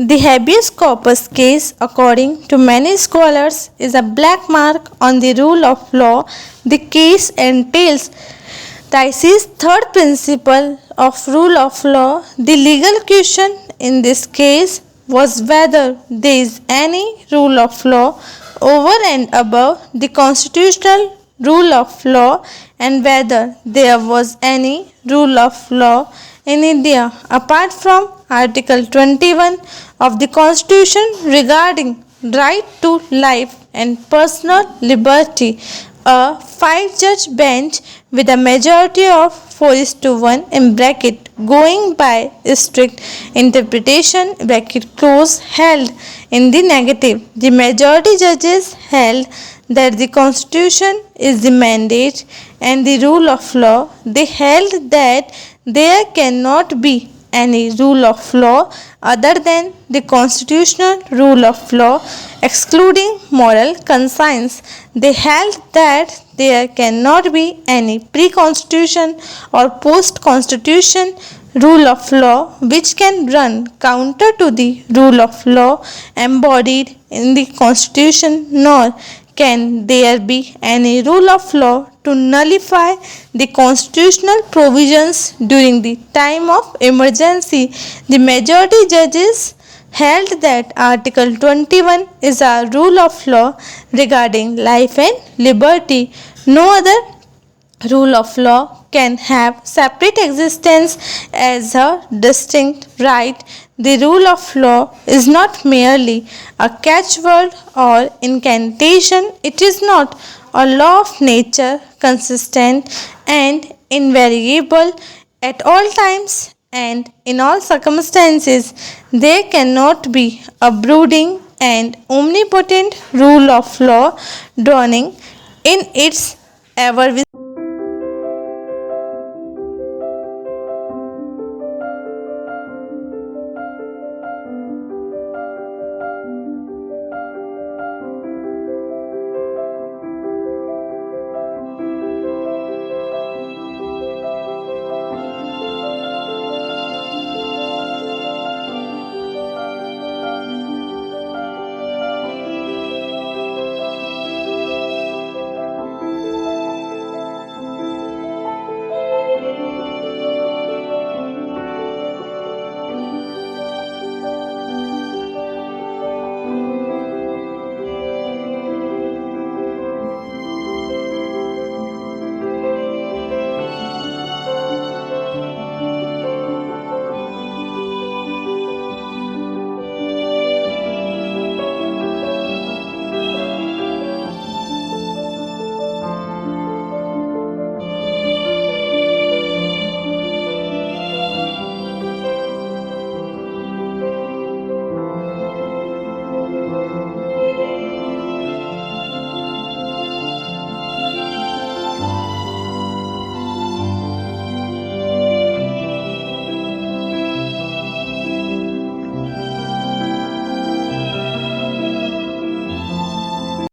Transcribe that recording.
The habeas corpus case, according to many scholars, is a black mark on the rule of law. The case entails Dicey's third principle of rule of law. The legal question in this case was whether there is any rule of law over and above the constitutional rule of law, and whether there was any rule of law in India apart from Article 21 of the Constitution regarding right to life and personal liberty. A five-judge bench with a majority of 4:1 in bracket going by strict interpretation bracket close held in the negative. The majority judges held that the Constitution is the mandate and the rule of law. They held that there cannot be any rule of law other than the constitutional rule of law, excluding moral conscience. They held that there cannot be any pre-constitution or post-constitution rule of law which can run counter to the rule of law embodied in the Constitution, nor can there be any rule of law to nullify the constitutional provisions during the time of emergency. The majority judges held that Article 21 is a rule of law regarding life and liberty. No other rule of law can have separate existence as a distinct right. The rule of law is not merely a catchword or incantation. It is not a law of nature, consistent and invariable at all times and in all circumstances. There cannot be a brooding and omnipotent rule of law drowning in its ever